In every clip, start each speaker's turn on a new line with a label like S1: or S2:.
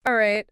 S1: All right.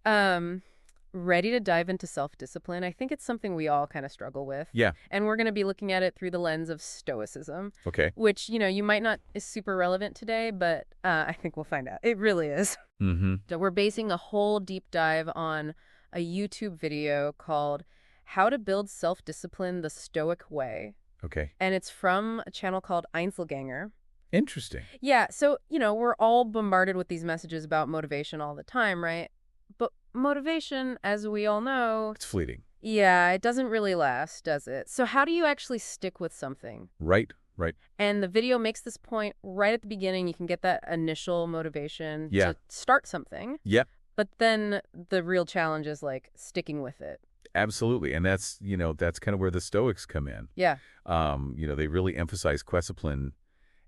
S1: Ready to dive into self-discipline? I think it's something we all kind of struggle with.
S2: Yeah.
S1: And we're going to be looking at it through the lens of Stoicism,
S2: Okay.
S1: which, you might not is super relevant today, but I think we'll find out. It really is.
S2: Mm-hmm.
S1: So we're basing a whole deep dive on a YouTube video called How to Build Self-Discipline the Stoic Way.
S2: Okay.
S1: And it's from a channel called Einzelgänger.
S2: Interesting.
S1: Yeah, so, we're all bombarded with these messages about motivation all the time, right? But motivation, as we all know,
S2: It's fleeting.
S1: yeah, it doesn't really last, does it? So how do you actually stick with something?
S2: Right. Right.
S1: And the video makes this point right at the beginning. You can get that initial motivation
S2: Yeah.
S1: to start something.
S2: Yep.
S1: But then the real challenge is like sticking with it.
S2: Absolutely. And that's kind of where the Stoics come in.
S1: Yeah.
S2: They really emphasize discipline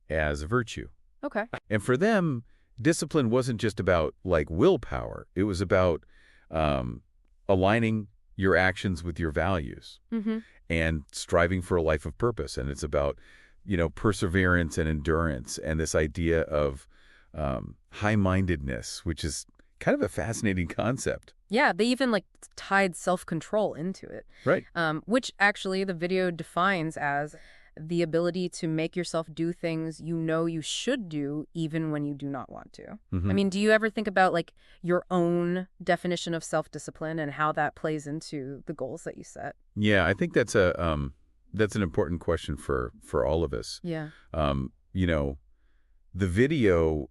S2: as a virtue.
S1: Okay.
S2: And for them, discipline wasn't just about like willpower. It was about aligning your actions with your values
S1: Mm-hmm.
S2: and striving for a life of purpose. And it's about, perseverance and endurance and this idea of high-mindedness, which is kind of a fascinating concept.
S1: Yeah, they even like tied self-control into it.
S2: Right.
S1: Which actually the video defines as the ability to make yourself do things you should do even when you do not want to.
S2: Mm-hmm.
S1: I mean, do you ever think about like your own definition of self-discipline and how that plays into the goals that you set?
S2: Yeah, I think that's an important question for all of us.
S1: Yeah.
S2: The video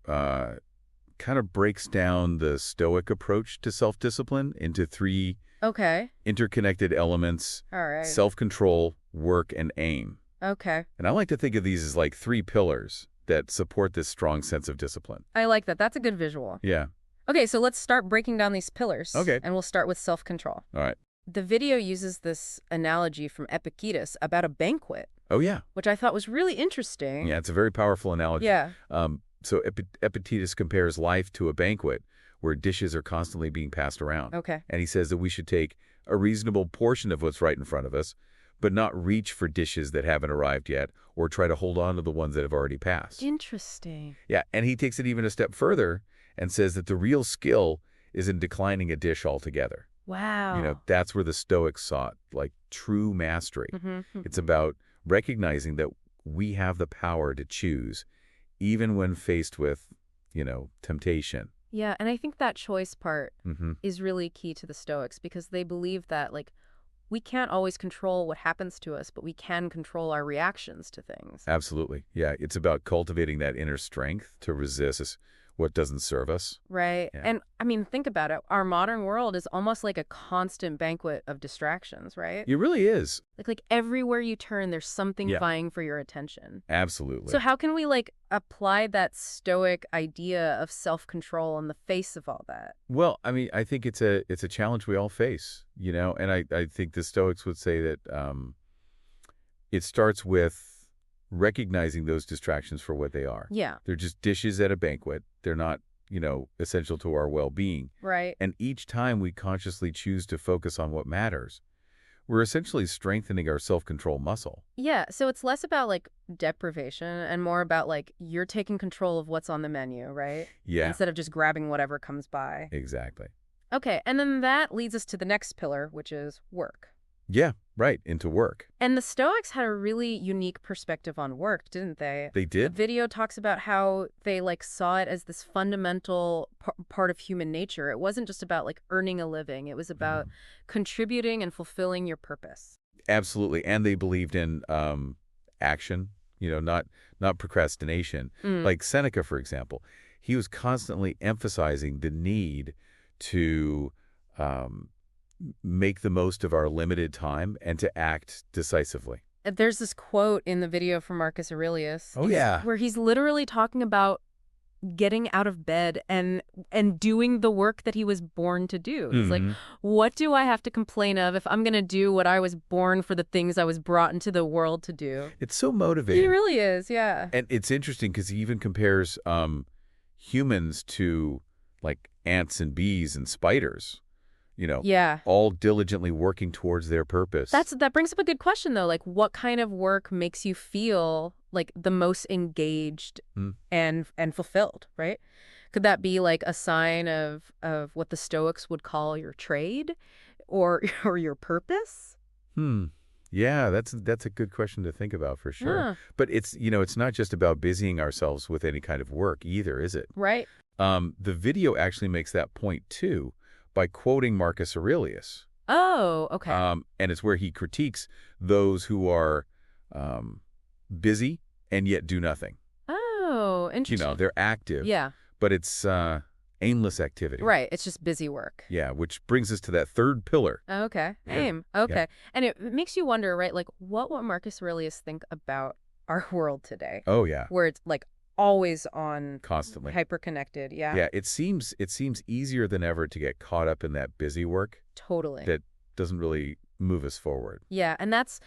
S2: kind of breaks down the Stoic approach to self-discipline into three
S1: Okay.
S2: interconnected elements:
S1: All right.
S2: self-control, work, and aim.
S1: Okay.
S2: And I like to think of these as like three pillars that support this strong sense of discipline.
S1: I like that. That's a good visual.
S2: Yeah.
S1: Okay, so let's start breaking down these pillars.
S2: Okay.
S1: And we'll start with self-control.
S2: All right.
S1: The video uses this analogy from Epictetus about a banquet,
S2: Oh, yeah.
S1: which I thought was really interesting.
S2: Yeah, it's a very powerful analogy.
S1: Yeah.
S2: So Epictetus compares life to a banquet where dishes are constantly being passed around.
S1: Okay.
S2: And he says that we should take a reasonable portion of what's right in front of us, but not reach for dishes that haven't arrived yet or try to hold on to the ones that have already passed.
S1: Interesting.
S2: Yeah, and he takes it even a step further and says that the real skill is in declining a dish altogether.
S1: Wow.
S2: That's where the Stoics sought, like true mastery.
S1: Mm-hmm.
S2: It's about recognizing that we have the power to choose, even when faced with, temptation.
S1: Yeah, and I think that choice part
S2: Mm-hmm.
S1: is really key to the Stoics because they believe that, like, we can't always control what happens to us, but we can control our reactions to things.
S2: Absolutely. Yeah, it's about cultivating that inner strength to resist what doesn't serve us.
S1: Right.
S2: Yeah.
S1: And I mean, think about it. Our modern world is almost like a constant banquet of distractions, right?
S2: It really is.
S1: Like everywhere you turn, there's something
S2: Yeah.
S1: vying for your attention.
S2: Absolutely.
S1: So how can we like apply that Stoic idea of self-control in the face of all that?
S2: Well, I mean, I think it's a challenge we all face, and I think the Stoics would say that it starts with recognizing those distractions for what they are.
S1: Yeah.
S2: They're just dishes at a banquet. They're not, essential to our well-being.
S1: Right.
S2: And each time we consciously choose to focus on what matters, we're essentially strengthening our self-control muscle.
S1: Yeah, so it's less about like deprivation and more about like you're taking control of what's on the menu, right?
S2: Yeah,
S1: Instead of just grabbing whatever comes by.
S2: exactly.
S1: Okay, and then that leads us to the next pillar, which is work.
S2: Yeah, right, into work.
S1: And the Stoics had a really unique perspective on work, didn't they?
S2: They
S1: The
S2: did?
S1: video talks about how they like saw it as this fundamental part of human nature. It wasn't just about like earning a living. It was about contributing and fulfilling your purpose.
S2: Absolutely. And they believed in action, not procrastination. Like Seneca, for example, he was constantly emphasizing the need to make the most of our limited time and to act decisively.
S1: There's this quote in the video from Marcus Aurelius.
S2: Oh, yeah.
S1: Where he's literally talking about getting out of bed and doing the work that he was born to do. He's like, what do I have to complain of if I'm going to do what I was born for, the things I was brought into the world to do?
S2: It's so motivating.
S1: He really is, yeah.
S2: And it's interesting because he even compares humans to like ants and bees and spiders,
S1: Yeah.
S2: all diligently working towards their purpose.
S1: That brings up a good question, though. Like, what kind of work makes you feel like the most engaged and fulfilled, right? Could that be like a sign of what the Stoics would call your trade or or your purpose?
S2: Hmm. Yeah, that's a good question to think about for sure.
S1: Yeah,
S2: But it's not just about busying ourselves with any kind of work either, is it?
S1: right.
S2: The video actually makes that point too by quoting Marcus Aurelius.
S1: Oh, okay.
S2: And it's where he critiques those who are um, busy and yet do nothing.
S1: Oh, interesting.
S2: They're active,
S1: Yeah,
S2: but it's aimless activity.
S1: right. It's just busy work.
S2: Yeah, which brings us to that third pillar.
S1: Okay.
S2: Yeah.
S1: Aim.
S2: Yeah.
S1: Okay. And it makes you wonder, right? Like, what would Marcus Aurelius think about our world today,
S2: Oh, yeah,
S1: where it's like always on,
S2: constantly.
S1: hyper connected? Yeah,
S2: Yeah, it seems easier than ever to get caught up in that busy work
S1: totally.
S2: that doesn't really move us forward.
S1: Yeah, and that's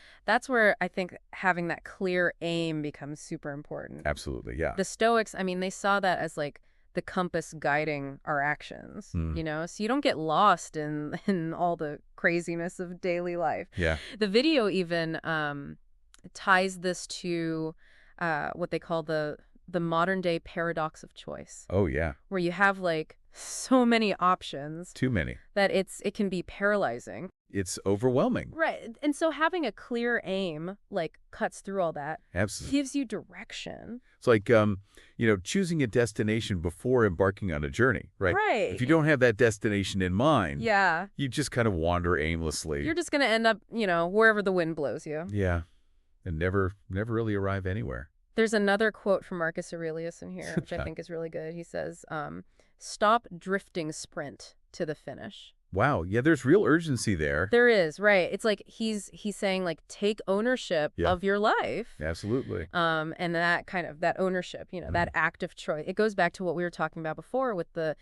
S1: where I think having that clear aim becomes super important.
S2: Absolutely, yeah.
S1: The Stoics, I mean, they saw that as like the compass guiding our actions,
S2: Mm.
S1: So you don't get lost in in all the craziness of daily life.
S2: Yeah.
S1: The video even ties this to what they call the modern day paradox of choice,
S2: Oh, yeah.
S1: where you have like so many options
S2: Too many.
S1: that it can be paralyzing.
S2: It's overwhelming.
S1: Right. And so having a clear aim like cuts through all that,
S2: Absolutely.
S1: gives you direction.
S2: It's like, choosing a destination before embarking on a journey, right?
S1: Right.
S2: If you don't have that destination in mind,
S1: Yeah.
S2: you just kind of wander aimlessly.
S1: You're just going to end up, wherever the wind blows you.
S2: Yeah, and never really arrive anywhere.
S1: There's another quote from Marcus Aurelius in here, which I
S2: Yeah.
S1: think is really good. He says, stop drifting, sprint to the finish.
S2: Wow, yeah, there's real urgency there.
S1: There is, right. It's like he's saying like take ownership
S2: Yeah.
S1: of your life.
S2: Absolutely.
S1: And that kind of that ownership, that active choice. It goes back to what we were talking about before with the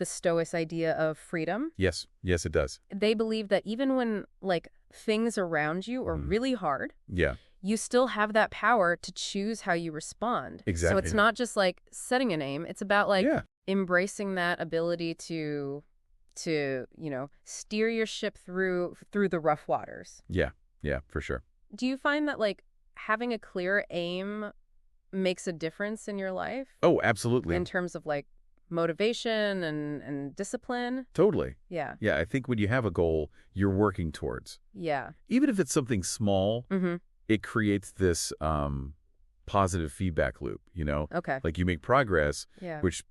S1: Stoics idea of freedom.
S2: Yes, it does.
S1: They believe that even when like things around you are really hard,
S2: Yeah,
S1: you still have that power to choose how you respond. So
S2: Exactly.
S1: it's not just like setting an aim. It's about like
S2: yeah.
S1: embracing that ability to steer your ship through the rough waters.
S2: Yeah, for sure.
S1: Do you find that like having a clear aim makes a difference in your life
S2: Oh, absolutely.
S1: in terms of like motivation and discipline?
S2: Totally.
S1: Yeah.
S2: Yeah, I think when you have a goal you're working towards,
S1: Yeah.
S2: even if it's something small,
S1: Mm-hmm.
S2: it creates this positive feedback loop,
S1: Okay.
S2: Like you make progress,
S1: Yeah.
S2: which,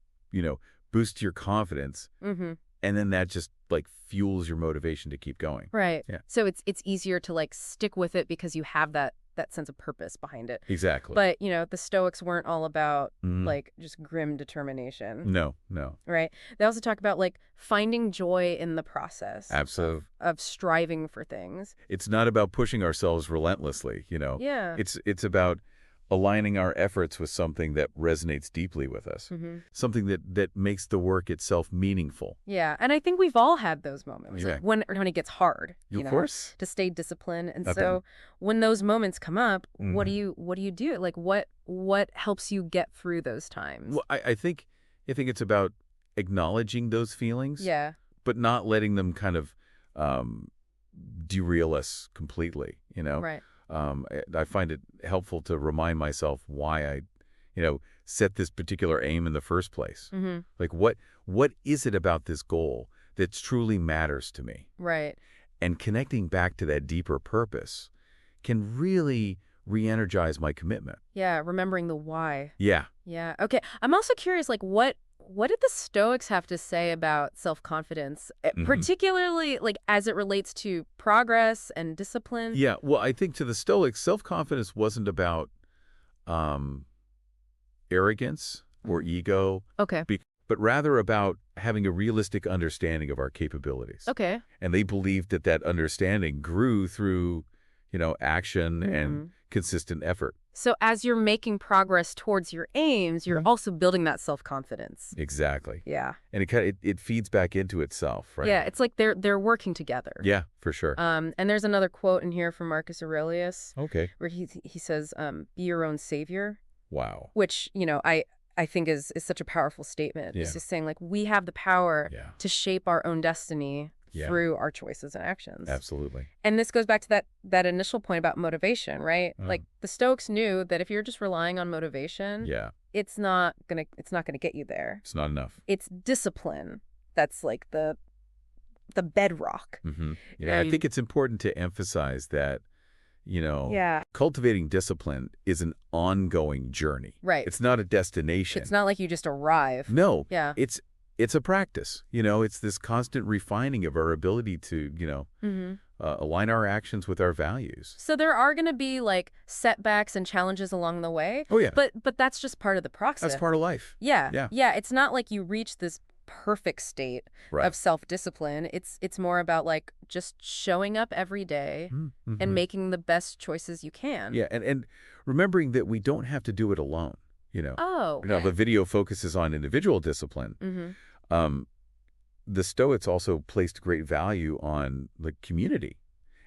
S2: boosts your confidence,
S1: Mm-hmm.
S2: and then that just like fuels your motivation to keep going.
S1: Right.
S2: Yeah.
S1: So it's easier to like stick with it because you have that sense of purpose behind it.
S2: Exactly.
S1: But, the Stoics weren't all about
S2: Mhm.
S1: like just grim determination,
S2: No.
S1: right? They also talk about like finding joy in the process
S2: Absolutely.
S1: of striving for things.
S2: It's not about pushing ourselves relentlessly,
S1: Yeah.
S2: It's about aligning our efforts with something that resonates deeply with us.
S1: Mm-hmm.
S2: Something that makes the work itself meaningful.
S1: Yeah. And I think we've all had those moments
S2: Yeah.
S1: like when it gets hard,
S2: Of course.
S1: to stay disciplined. And
S2: Okay.
S1: so when those moments come up, what
S2: Mhm.
S1: do you do? Like what helps you get through those times?
S2: Well, I think it's about acknowledging those feelings,
S1: Yeah.
S2: but not letting them kind of derail us completely,
S1: Right.
S2: I find it helpful to remind myself why I, set this particular aim in the first place.
S1: Mm-hmm.
S2: Like what is it about this goal that truly matters to me?
S1: Right.
S2: And connecting back to that deeper purpose can really re-energize my commitment.
S1: Yeah. Remembering the why.
S2: Yeah.
S1: Yeah. Okay. I'm also curious, like, what did the Stoics have to say about self-confidence, particularly like as it relates to progress and discipline?
S2: Yeah. Well, I think to the Stoics, self-confidence wasn't about arrogance or ego,
S1: Okay.
S2: but rather about having a realistic understanding of our capabilities.
S1: Okay.
S2: And they believed that understanding grew through, action and consistent effort.
S1: So as you're making progress towards your aims, you're also building that self-confidence.
S2: Exactly.
S1: Yeah.
S2: And it feeds back into itself, right?
S1: Yeah. It's like they're working together.
S2: Yeah, for sure.
S1: And there's another quote in here from Marcus Aurelius
S2: Okay.
S1: where he says, "Be your own savior,"
S2: Wow.
S1: which I think is such a powerful statement.
S2: Yeah.
S1: It's just saying like we have the power
S2: Yeah.
S1: to shape our own destiny
S2: Yeah.
S1: through our choices and actions.
S2: Absolutely.
S1: And this goes back to that initial point about motivation, right? Like the Stoics knew that if you're just relying on motivation,
S2: Yeah.
S1: it's not gonna get you there.
S2: It's not enough.
S1: It's discipline that's like the bedrock.
S2: Yeah, I think it's important to emphasize that,
S1: Yeah.
S2: cultivating discipline is an ongoing journey.
S1: Right.
S2: It's not a destination.
S1: It's not like you just arrive.
S2: No.
S1: Yeah.
S2: It's a practice. It's this constant refining of our ability to, align our actions with our values.
S1: So there are going to be like setbacks and challenges along the way.
S2: Oh, yeah.
S1: But that's just part of the process.
S2: That's part of life.
S1: Yeah.
S2: Yeah.
S1: Yeah. It's not like you reach this perfect state
S2: Right.
S1: of self-discipline. It's more about like just showing up every day and making the best choices you can.
S2: Yeah, and remembering that we don't have to do it alone.
S1: Oh.
S2: The video focuses on individual discipline. The Stoics also placed great value on the community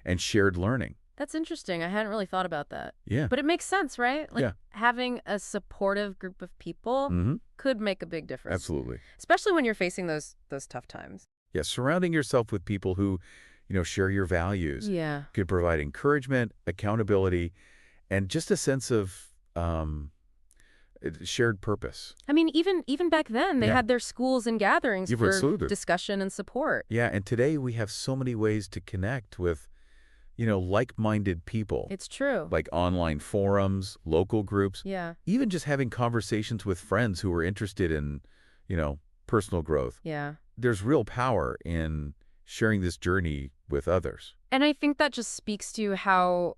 S2: and shared learning.
S1: That's interesting. I hadn't really thought about that.
S2: Yeah.
S1: But it makes sense, right? Like
S2: Yeah.
S1: having a supportive group of people could make a big difference.
S2: Absolutely.
S1: Especially when you're facing those tough times.
S2: Yeah, surrounding yourself with people who, share your values
S1: Yeah.
S2: could provide encouragement, accountability, and just a sense of shared purpose.
S1: I mean, even back then, they
S2: Yeah.
S1: had their schools and gatherings for
S2: Absolutely.
S1: discussion and support.
S2: Yeah, and today we have so many ways to connect with, like-minded people.
S1: It's true.
S2: Like online forums, local groups,
S1: Yeah.
S2: even just having conversations with friends who are interested in, personal growth.
S1: Yeah.
S2: There's real power in sharing this journey with others.
S1: And I think that just speaks to how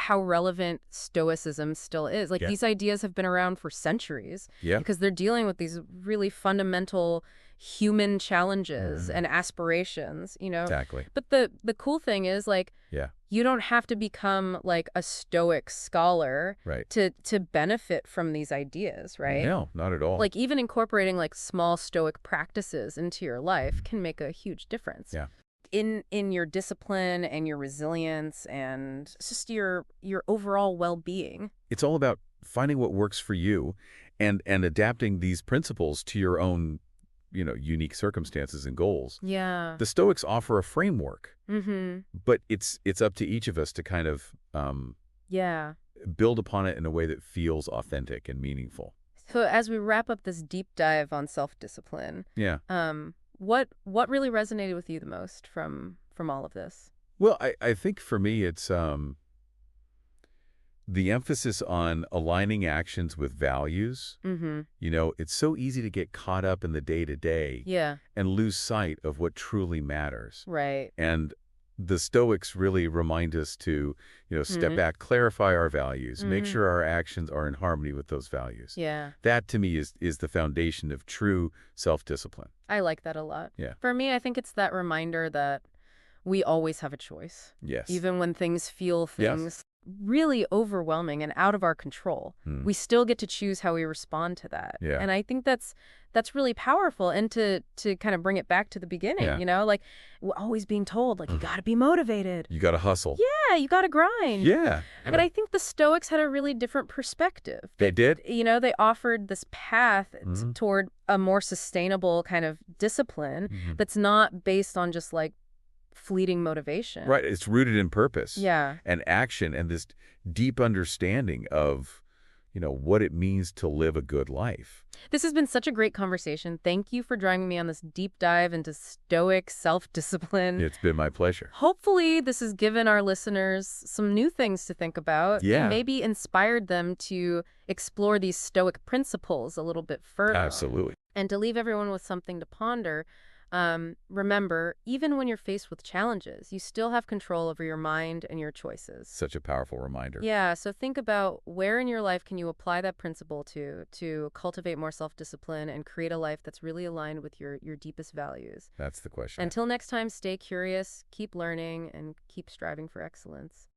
S1: relevant Stoicism still is. Like
S2: Yeah.
S1: these ideas have been around for centuries
S2: Yeah.
S1: because they're dealing with these really fundamental human challenges and aspirations,
S2: Exactly.
S1: But the cool thing is like
S2: Yeah.
S1: you don't have to become like a Stoic scholar
S2: Right.
S1: to benefit from these ideas, right?
S2: No, not at all.
S1: Like even incorporating like small Stoic practices into your life can make a huge difference.
S2: Yeah.
S1: In your discipline and your resilience and just your overall well-being.
S2: It's all about finding what works for you and adapting these principles to your own, unique circumstances and goals.
S1: Yeah.
S2: The Stoics offer a framework, but it's up to each of us to kind of
S1: Yeah.
S2: build upon it in a way that feels authentic and meaningful.
S1: So as we wrap up this deep dive on self-discipline,
S2: Yeah.
S1: what really resonated with you the most from all of this?
S2: Well, I think for me it's the emphasis on aligning actions with values. It's so easy to get caught up in the day-to-day
S1: Yeah.
S2: and lose sight of what truly matters.
S1: Right.
S2: And the Stoics really remind us to, step back, clarify our values, make sure our actions are in harmony with those values.
S1: Yeah.
S2: That, to me, is the foundation of true self-discipline.
S1: I like that a lot.
S2: Yeah.
S1: For me, I think it's that reminder that we always have a choice.
S2: Yes.
S1: Even when things feel
S2: Yes.
S1: really overwhelming and out of our control, we still get to choose how we respond to that.
S2: Yeah.
S1: And I think that's really powerful. And to kind of bring it back to the beginning,
S2: Yeah.
S1: like we're always being told, like, you got to be motivated.
S2: You got to hustle.
S1: Yeah, you got to grind.
S2: Yeah.
S1: But I think the Stoics had a really different perspective.
S2: They did?
S1: They offered this path toward a more sustainable kind of discipline that's not based on just like fleeting motivation.
S2: Right. It's rooted in purpose.
S1: Yeah.
S2: And action and this deep understanding of, what it means to live a good life.
S1: This has been such a great conversation. Thank you for joining me on this deep dive into Stoic self-discipline.
S2: It's been my pleasure.
S1: Hopefully this has given our listeners some new things to think about.
S2: Yeah.
S1: And maybe inspired them to explore these Stoic principles a little bit further.
S2: Absolutely.
S1: And to leave everyone with something to ponder. Remember, even when you're faced with challenges, you still have control over your mind and your choices.
S2: Such a powerful reminder.
S1: Yeah, so think about where in your life can you apply that principle to cultivate more self-discipline and create a life that's really aligned with your deepest values.
S2: That's the question.
S1: Until next time, stay curious, keep learning, and keep striving for excellence.